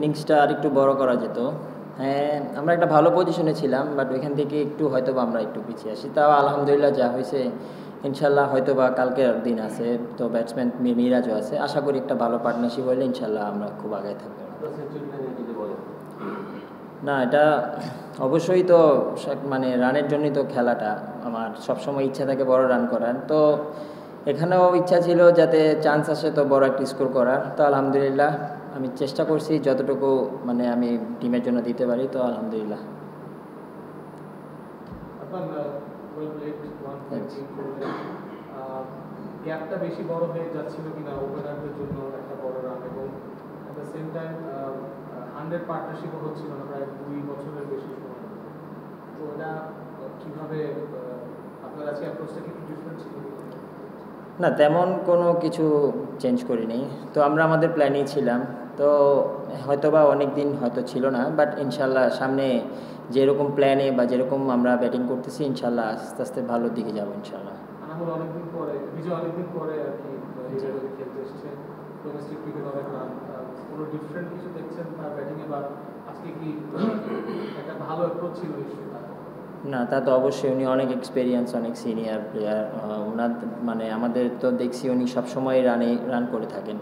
ইনিংসটা আরেকটু বড় করা যেত। হ্যাঁ, আমরা একটা ভালো পজিশনে ছিলাম, বাট ওইখান থেকে একটু হয়তোবা আমরা একটু পিছিয়ে আসি। তাও আলহামদুলিল্লাহ যা হয়েছে, ইনশাল্লাহ হয়তোবা কালকের দিন আছে, তো ব্যাটসম্যান মিরাজও আছে, আশা করি একটা ভালো পার্টনারশিপ হলে ইনশাল্লাহ আমরা খুব আগে থাকবো। না, এটা অবশ্যই তো মানে রানের জন্যই তো খেলাটা, আমার সবসময় ইচ্ছা থাকে বড় রান করার, তো এখানেও ইচ্ছা ছিল যাতে চান্স আসে তো বড় একটা স্কোর করার। তো আলহামদুলিল্লাহ আমি চেষ্টা করছি যতটুকু মানে আমি টিমের জন্য দিতে পারি, তো আলহামদুলিল্লাহ। গ্যাপটা বেশি বড় হয়ে যাচ্ছিল কিনা ওপেনারদের জন্য একটা বড় রান, এবং অ্যাট দ্য সেম টাইম 100 পার্টনারশিপও হচ্ছিল না প্রায় 2 বছরের বেশি সময়। তো এটা কিভাবে আপনার আজকে অ্যাপ্রোচটা কি একটু ডিফারেন্ট ছিল? না, তেমন কোনো কিছু চেঞ্জ করিনি, তো আমরা আমাদের প্ল্যানেই ছিলাম। তো হয়তোবা অনেক দিন হয়তো ছিল না, বাট ইনশাল্লাহ সামনে যেরকম প্ল্যানে বা যেরকম আমরা ব্যাটিং করতেছি ইনশাল্লাহ আস্তে আস্তে ভালোর দিকে যাবো ইনশাল্লাহ। অনেকদিন পরে বিজয়, অনেকদিন পরে আর কি খেলতে এসেছেন, ডোমেস্টিক ক্রিকেট অনেক রান, কোনো ডিফারেন্ট কিছু দেখছেন তার ব্যাটিংয়ে, বা আজকে কি একটা ভালো অ্যাপ্রোচ ছিল নিশ্চয়ই? না, তা তো অবশ্যই, উনি অনেক এক্সপিরিয়েন্স, অনেক সিনিয়র প্লেয়ার, ওনার মানে আমাদের তো দেখছি উনি সবসময় রান করে থাকেন।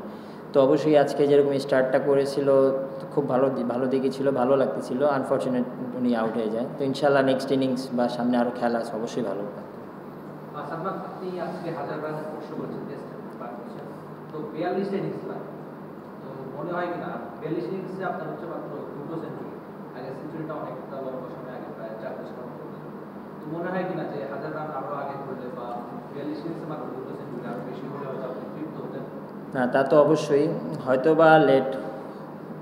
তো অবশ্যই আজকে যেরকম স্টার্টটা করেছিল খুব ভালো দিকে ছিল, ভালো লাগতেছিল। আনফর্চুনেট উনি আউট হয়ে যায়, তো ইনশাল্লাহ নেক্সট ইনিংস বা সামনে আরও খেলা আছে, অবশ্যই ভালো হবে। আপনি আজকে 1000 রান স্পর্শ করেছেন টেস্টে, তো 42টা ইনিংস লাগে, তো মনে হয় কিনা 42 ইনিংসে আপনার হচ্ছে মাত্র 2টো সেঞ্চুরি, আগে সেঞ্চুরিটা অনেকটা লম্বা সময় আগে প্রায় 4 বছর, তো মনে হয় কিনা যে 1000 রান আরও আগে করলে বা 42 ইনিংসে মাত্র 2টো সেঞ্চুরি আরও বেশি হলে হয়তো আপনি তৃপ্ত হতেন? না, তা তো অবশ্যই, হয়তো বা লেট,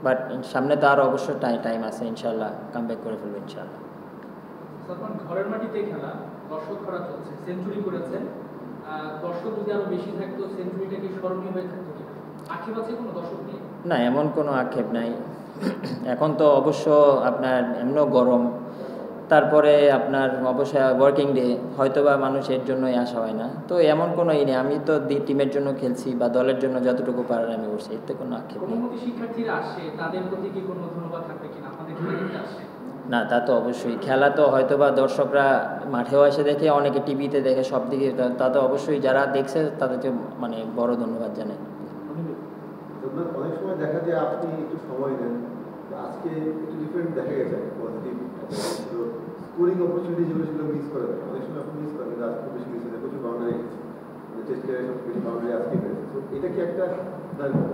বাট সামনে তো আরও অবশ্যই টাইম আছে, ইনশাল্লাহ কামব্যাক করে ফেলবো ইনশাল্লাহ। ঘরের মাটিতে খেলা, দর্শক করা চলছে, সেঞ্চুরি করেছেন, দর্শক যদি আরো বেশি থাকতো সেঞ্চুরিটা কি স্মরণীয় হয়ে থাকতো কিনা? আক্ষেপ আছে কোনো দর্শক নিয়ে? না, এমন কোনো আক্ষেপ নাই। এখন তো অবশ্য আপনার এমনও গরম, তারপরে আপনার অবশ্যই ওয়ার্কিং ডে, হয়তো বা মানুষের জন্যই আসা হয় না, তো এমন কোনো নেই। আমি তো টিমের জন্য খেলছি বা দলের জন্য যতটুকু পারার আমি করছি, এতে কোনো আক্ষেপ নেই। শিক্ষার্থীরা আসে, তাদের প্রতি কি কোনো ধন্যবাদ থাকবে কিনা? আপনাদের খেলতে আসে না, তা তো অবশ্যই, খেলা তো হয়তো বা দর্শকরা মাঠেও এসে দেখে, অনেকে টিভিতে দেখে, সব দিকে, তা তো অবশ্যই যারা দেখছে তাদেরকে মানে বড় ধন্যবাদ জানাই। অনেক সময় দেখা যায় আপনি একটু সময় দেন, আজকে একটু ডিফারেন্ট দেখা গেছে, পজিটিভ স্কোরিং অপরচুনিটি যেগুলো ছিল মিস করে দেয়, অনেক সময় আপনি মিস করেন, আজকে বেশি মিস হয়েছে, প্রচুর বাউন্ডারি টেস্ট ক্রিকেটে সব বেশি বাউন্ডারি আজকে পেয়েছে। তো এটা কি একটা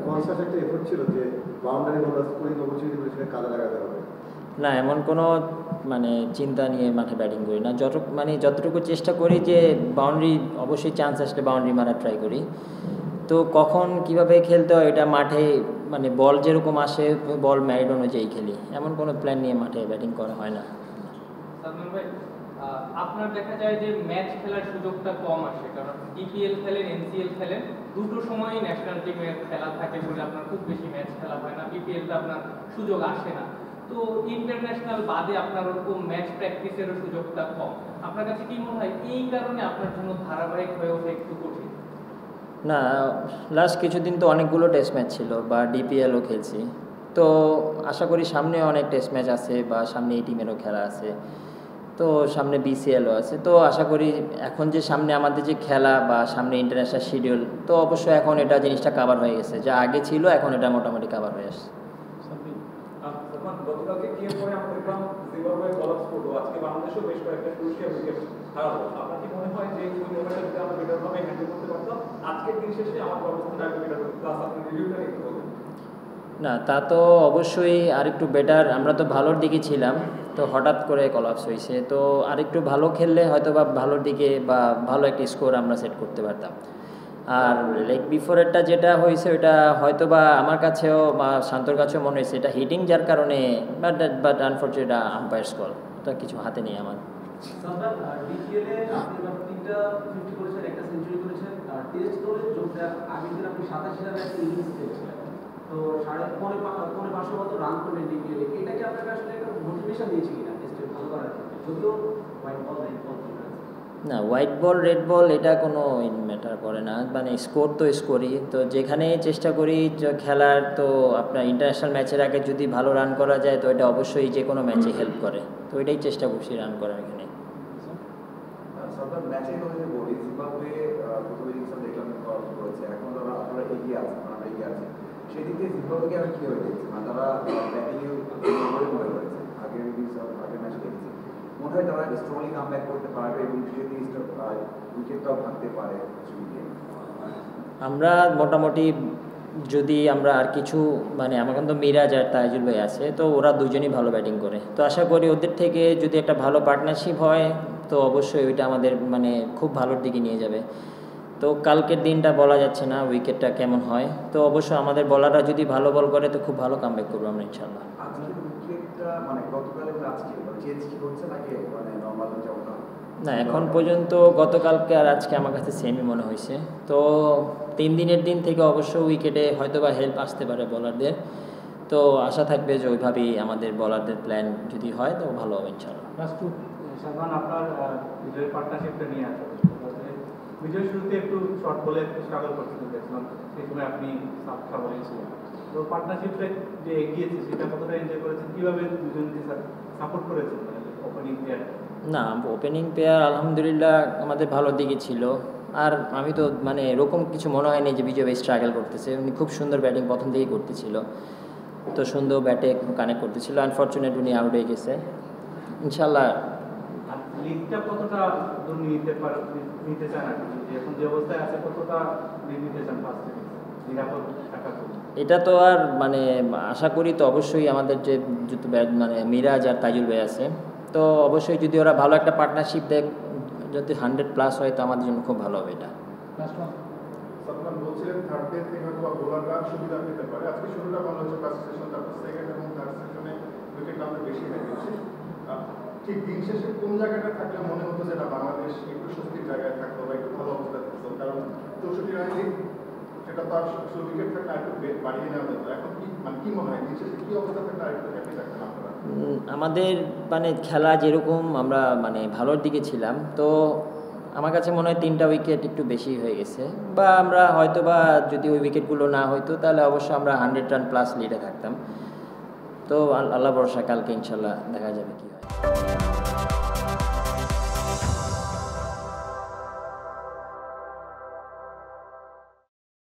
কনসাস একটা এফোর্ট ছিল যে বাউন্ডারি বলা স্কোরিং অপরচুনিটিগুলো সেটা কাজে লাগাতে হবে? না, এমন কোনো মানে চিন্তা নিয়ে মাঠে ব্যাটিং করি না, যতটুকু চেষ্টা করি যে বাউন্ডারি, অবশ্যই চান্স আসলে বাউন্ডারি মারার ট্রাই করি। তো কখন কিভাবে খেলতে হয় এটা মাঠে মানে বল যেরকম আসে বল ম্যারিট অনুযায়ী খেলি, এমন কোনো প্ল্যান নিয়ে মাঠে ব্যাটিং করা হয় না। সালমান ভাই, আপনার দেখা যায় যে ম্যাচ খেলার সুযোগটা কম আসে, কারণ ডিপিএল খেলেন, এনসিএল খেলেন, দুটো সময়ই ন্যাশনাল টিমের খেলা থাকে বলে আপনার খুব বেশি ম্যাচ খেলা হয় না, বিপিএলটা আপনার সুযোগ আসে না। তো ইন্টারন্যাশনাল বাদে আপনার ওরকম ম্যাচ প্র্যাকটিসেরও সুযোগটা কম। আপনার কাছে কি মনে হয় এই কারণে আপনার জন্য ধারাবাহিক হয়ে ওঠা একটু কঠিন? না, লাস্ট কিছুদিন তো অনেকগুলো টেস্ট ম্যাচ ছিল বা ডিপিএলও খেলছি, তো আশা করি সামনে অনেক টেস্ট ম্যাচ আছে বা সামনে এই টিমেরও খেলা আছে, তো সামনে বিসিএলও আছে, তো আশা করি এখন যে সামনে আমাদের যে খেলা বা সামনে ইন্টারন্যাশনাল শিডিউল, তো অবশ্যই এখন এটা জিনিসটা কাভার হয়ে গেছে, যা আগে ছিল এখন এটা মোটামুটি কাভার হয়ে আসছে। গতকালকে কি পরে আমরা দেখলাম জিম্বাবুয়ে কলাপস করলো, আজকে বাংলাদেশও বেশ কয়েকটা ক্রুশিয়াল উইকেট হারালো। আপনার কি মনে হয় যে ওই মোমেন্টটা যদি আমরা বেটার ভাবে হ্যান্ডেল করতে পারতাম আজকের দিন শেষে আমার অবস্থানটা একটু বেটার হতো? প্লাস আপনি রিভিউটা একটু বলুন। না, তা তো অবশ্যই আরেকটু বেটার, আমরা তো ভালোর দিকে ছিলাম, তো হঠাৎ করে কলাপস হয়েছে, তো আরেকটু ভালো খেললে হয়তো বা ভালোর দিকে বা ভালো একটা স্কোর আমরা সেট করতে পারতাম। আর লেগ বিফোরেরটা যেটা হয়েছে ওটা হয়তো বা আমার কাছেও বা শান্তর কাছেও মনে হয়েছে এটা হিটিং, যার কারণে বাট আনফর্চুনেট আম্পায়ার্স কল, ওটা কিছু হাতে নেই আমার। ডিপিএলে আপনি 3টা 50 করেছেন, একটা সেঞ্চুরি করেছেন, টেস্ট দলে যোগটা আগের দিন আপনি 87 রানের একটা ইনিংস খেলেছিলেন, তো 550 মতো রান করলেন ডিপিএলে। এটা কি আপনাকে আসলে একটা মোটিভেশন দিয়েছে কিনা টেস্টে ভালো করার ক্ষেত্রে? যদিও হোয়াইট বল নাই, বল না, হোয়াইট বল রেড বল এটা কোনো ম্যাটার করে না, মানে স্কোর তো স্কোরই। তো যেখানে চেষ্টা করি যে খেলার, তো আপনার ইন্টারন্যাশনাল ম্যাচের আগে যদি ভালো রান করা যায় তো এটা অবশ্যই যে কোনো ম্যাচে হেল্প করে, তো এটাই চেষ্টা করছি রান করার এখানে। সাধারণ ম্যাচের কথা যদি বলি, জিম্বাবুয়ে প্রথমে ইনিংসটা দেখলাম করার করেছে, এখন তারা আপনারা এগিয়ে আছে, আমরা এগিয়ে আছি, সেই দিক থেকে জিম্বাবুয়েকে আমি কীভাবে দেখছি, মানে তারা ব্যাটিংয়ে মনে করেছে আগের ইনিংস, আগের ম্যাচে দেখেছি, মনে হয় তারা স্ট্রংলি কাম ব্যাক করতে পারবে এবং সেই জিনিসটা উইকেটটাও ভাঙতে পারে সুবিধে। আমরা মোটামুটি যদি আমরা আর কিছু, মানে আমার কিন্তু মিরাজ আর তাইজুল ভাই আছে, তো ওরা দুজনই ভালো ব্যাটিং করে, তো আশা করি ওদের থেকে যদি একটা ভালো পার্টনারশিপ হয় তো অবশ্যই ওইটা আমাদের মানে খুব ভালোর দিকে নিয়ে যাবে। তো কালকের দিনটা বলা যাচ্ছে না উইকেটটা কেমন হয়, তো অবশ্যই আমাদের বলাররা যদি ভালো বল করে তো খুব ভালো কামব্যাক করবো আমরা ইনশাল্লাহ। আজকে উইকেটটা মানে গতকালে আজকে চেঞ্জ কি হচ্ছে নাকি মানে নর্মাল যেমন? না, এখন পর্যন্ত গতকালকে আর আজকে আমার কাছে সেমই মনে হয়েছে। তো 3 দিনের দিন থেকে অবশ্য উইকেটে হয়তো বা হেল্প আসতে পারে বলারদের, তো আশা থাকবে যে ওইভাবেই আমাদের বলারদের প্ল্যান যদি হয় তো ভালো হবে ইনশাল্লাহ। লাস্ট টু সালমান, আপনার বিজয়ের পার্টনারশিপটা নিয়ে আসা বিজয়ের শুরুতে একটু শর্ট বলে স্ট্রাগল করতে দেখছিলাম, সেই সময় আপনি সাবটা বলেছিলেন, তো পার্টনারশিপটা যে এগিয়েছে সেটা কতটা এনজয় করেছেন, কীভাবে দুজনকে সাপোর্ট করেছেন ওপেনিং প্লেয়ার? না, ওপেনিং প্লেয়ার আলহামদুলিল্লাহ আমাদের ভালোর দিকে ছিল, আর আমি তো মানে এরকম কিছু মনে হয়নি যে বিজয় ভাই স্ট্রাগল করতেছে, উনি খুব সুন্দর ব্যাটিং প্রথম দিকেই করতেছিল, তো সুন্দর ব্যাটে কানেক্ট করতেছিল, আনফর্চুনেট উনি আউট হয়ে গেছে ইনশাল্লাহ। আর লিগটা কতটা দূর নিতে চান আপনি, এখন যে অবস্থায় আছে কতটা নিতে চান ফার্স্ট নিরাপদ থাকা? এটা তো আর মানে আশা করি তো অবশ্যই আমাদের যে মানে মিরাজ আর তাইজুল ভাই আছে, তো অবশ্যই যদি ওরা ভালো একটা পার্টনারশিপ দেয়, যদি 100+ হয় তো আমাদের জন্য খুব ভালো হবে এটা। সালমান বলছিলেন থার্ড ডে থেকে হয়তো বোলাররা সুবিধা পেতে পারে, আজকে শুরুটা ভালো হচ্ছে ফার্স্ট সেশন, তারপর সেকেন্ড এবং থার্ড সেশনে উইকেট আমাদের বেশি হয়ে গেছে। ঠিক দিন শেষে কোন জায়গাটা থাকলে মনে হতো যেটা বাংলাদেশ একটু স্বস্তির জায়গায় থাকতো বা একটু ভালো অবস্থা থাকতো, কারণ 64 রানে সেটা তো আর উইকেট থাকলে আরেকটু বাড়িয়ে নেওয়া যেত, এখন কি মানে কি মনে হয় দিন শেষে কি অবস্থা থাকলে আরেকটু হ্যাপি থাকতেন আপনারা? আমাদের মানে খেলা যেরকম আমরা মানে ভালোর দিকে ছিলাম, তো আমার কাছে মনে হয় 3টা উইকেট একটু বেশি হয়ে গেছে, বা আমরা হয়তো বা যদি ওই উইকেটগুলো না হইতো তাহলে অবশ্যই আমরা 100 রান প্লাস লিডে থাকতাম। তো আল্লাহ ভরসা, কালকে ইনশাল্লাহ দেখা যাবে কি হয়।